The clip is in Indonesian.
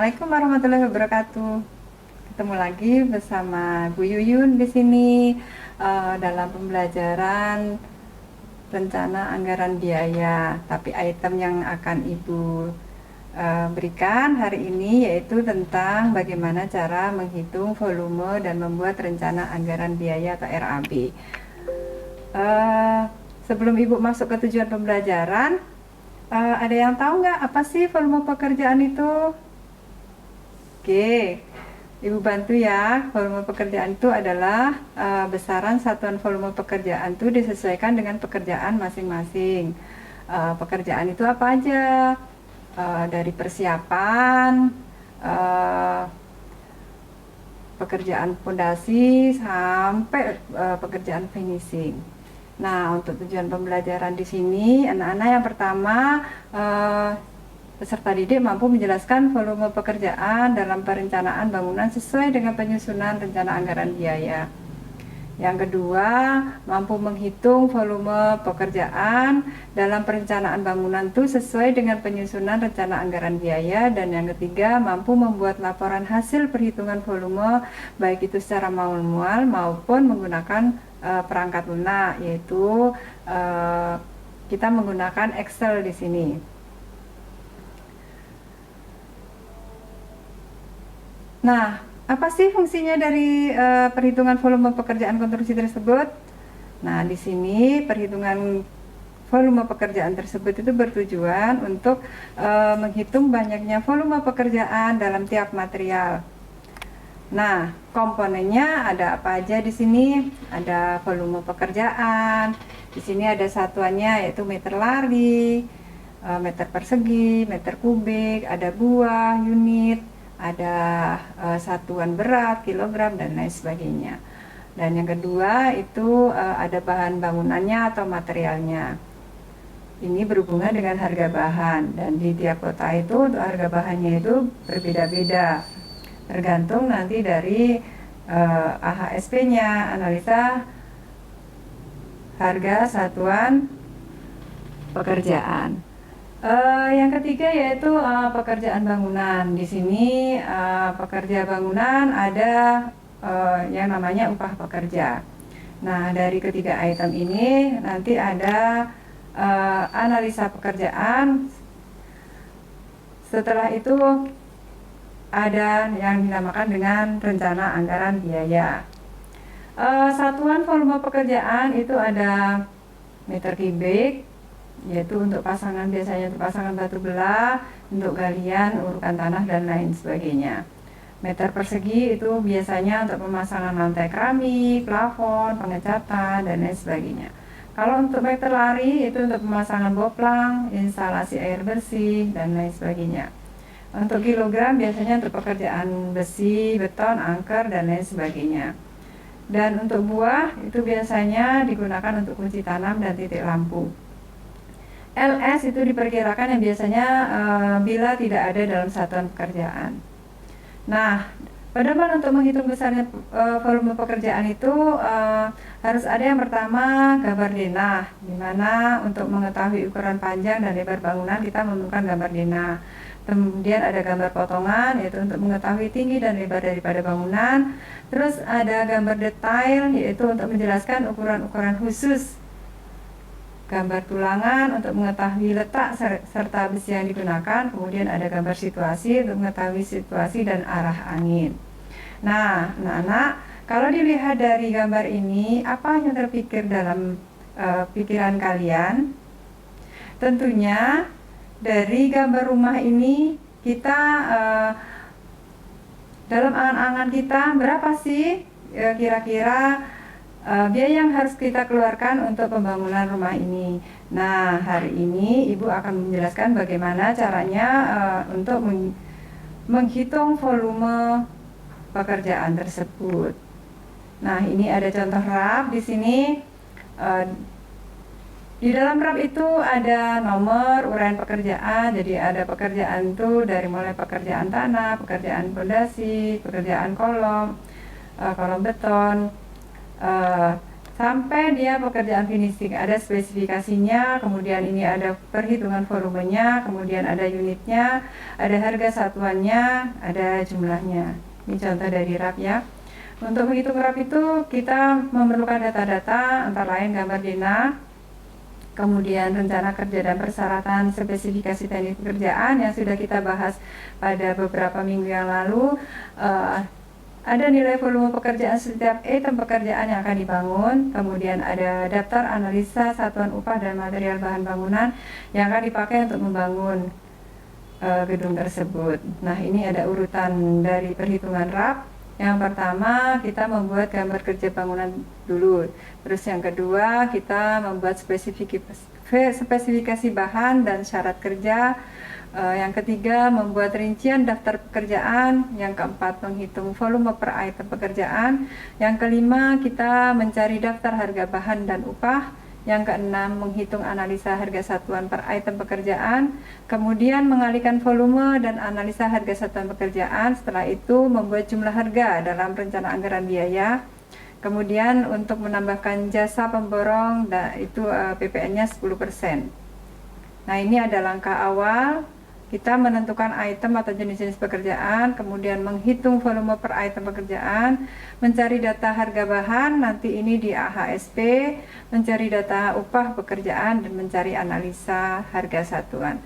Assalamualaikum warahmatullahi wabarakatuh. Ketemu lagi bersama Bu Yuyun di sini dalam pembelajaran rencana anggaran biaya. Tapi item yang akan Ibu berikan hari ini yaitu tentang bagaimana cara menghitung volume dan membuat rencana anggaran biaya atau RAB. Sebelum Ibu masuk ke tujuan pembelajaran, ada yang tahu nggak apa sih volume pekerjaan itu? Oke, Ibu bantu ya. Volume pekerjaan itu adalah besaran satuan volume pekerjaan itu disesuaikan dengan pekerjaan masing-masing. Pekerjaan itu apa aja? Dari persiapan, pekerjaan fondasi sampai pekerjaan finishing. Nah, untuk tujuan pembelajaran di sini, anak-anak yang pertama peserta didik mampu menjelaskan volume pekerjaan dalam perencanaan bangunan sesuai dengan penyusunan rencana anggaran biaya. Yang kedua, mampu menghitung volume pekerjaan dalam perencanaan bangunan itu sesuai dengan penyusunan rencana anggaran biaya. Dan yang ketiga, mampu membuat laporan hasil perhitungan volume baik itu secara manual maupun menggunakan perangkat lunak, yaitu kita menggunakan Excel di sini. Nah, apa sih fungsinya dari perhitungan volume pekerjaan konstruksi tersebut? Nah, di sini perhitungan volume pekerjaan tersebut itu bertujuan untuk menghitung banyaknya volume pekerjaan dalam tiap material. Nah, komponennya ada apa aja di sini? Ada volume pekerjaan. Di sini ada satuannya yaitu meter lari, meter persegi, meter kubik, ada buah, unit, ada satuan berat, kilogram, dan lain sebagainya. Dan yang kedua itu ada bahan bangunannya atau materialnya. Ini berhubungan dengan harga bahan, dan di tiap kota itu untuk harga bahannya itu berbeda-beda, tergantung nanti dari AHSP-nya, analisa harga satuan pekerjaan. Yang ketiga yaitu pekerjaan bangunan. Di sini pekerja bangunan ada yang namanya upah pekerja. Nah, dari ketiga item ini nanti ada analisa pekerjaan. Setelah itu ada yang dinamakan dengan rencana anggaran biaya. Satuan volume pekerjaan itu ada meter kubik, yaitu untuk pasangan, biasanya untuk pasangan batu belah, untuk galian, urukan tanah, dan lain sebagainya. Meter persegi itu biasanya untuk pemasangan lantai keramik, plafon, pengecatan, dan lain sebagainya. Kalau untuk meter lari itu untuk pemasangan boplang, instalasi air bersih, dan lain sebagainya. Untuk kilogram biasanya untuk pekerjaan besi, beton, angker, dan lain sebagainya. Dan untuk buah itu biasanya digunakan untuk kunci tanam dan titik lampu. LS itu diperkirakan yang biasanya bila tidak ada dalam satuan pekerjaan. Nah, pedoman untuk menghitung besarnya volume pekerjaan itu harus ada yang pertama gambar denah, di mana untuk mengetahui ukuran panjang dan lebar bangunan kita memerlukan gambar denah. Kemudian ada gambar potongan, yaitu untuk mengetahui tinggi dan lebar daripada bangunan. Terus ada gambar detail, yaitu untuk menjelaskan ukuran-ukuran khusus. Gambar tulangan untuk mengetahui letak serta besi yang digunakan. Kemudian ada gambar situasi untuk mengetahui situasi dan arah angin. Nah, anak-anak, kalau dilihat dari gambar ini, apa yang terpikir dalam pikiran kalian? Tentunya dari gambar rumah ini kita dalam angan-angan kita berapa sih kira-kira biaya yang harus kita keluarkan untuk pembangunan rumah ini. Nah, hari ini Ibu akan menjelaskan bagaimana caranya untuk menghitung volume pekerjaan tersebut. Nah, ini ada contoh RAP di sini. Di dalam RAP itu ada nomor uraian pekerjaan. Jadi ada pekerjaan itu dari mulai pekerjaan tanah, pekerjaan fondasi, pekerjaan kolom, kolom beton, sampai dia pekerjaan finishing. Ada spesifikasinya, kemudian ini ada perhitungan volumenya, kemudian ada unitnya, ada harga satuannya, ada jumlahnya. Ini contoh dari RAP ya. Untuk menghitung RAP itu kita memerlukan data-data antara lain gambar denah, kemudian rencana kerja dan persyaratan spesifikasi teknik pekerjaan yang sudah kita bahas pada beberapa minggu yang lalu. Ada nilai volume pekerjaan setiap item pekerjaan yang akan dibangun, kemudian ada daftar analisa satuan upah dan material bahan bangunan yang akan dipakai untuk membangun gedung tersebut. Nah, ini ada urutan dari perhitungan RAP. Yang pertama, kita membuat gambar kerja bangunan dulu. Terus yang kedua, kita membuat spesifikasi bahan dan syarat kerja. Yang ketiga, membuat rincian daftar pekerjaan. Yang keempat, menghitung volume per item pekerjaan. Yang kelima, kita mencari daftar harga bahan dan upah. Yang keenam, menghitung analisa harga satuan per item pekerjaan. Kemudian mengalihkan volume dan analisa harga satuan pekerjaan. Setelah itu, membuat jumlah harga dalam rencana anggaran biaya. Kemudian untuk menambahkan jasa pemborong, itu PPN-nya 10%. Nah, ini ada langkah awal. Kita menentukan item atau jenis-jenis pekerjaan, kemudian menghitung volume per item pekerjaan, mencari data harga bahan, nanti ini di AHSP, mencari data upah pekerjaan, dan mencari analisa harga satuan.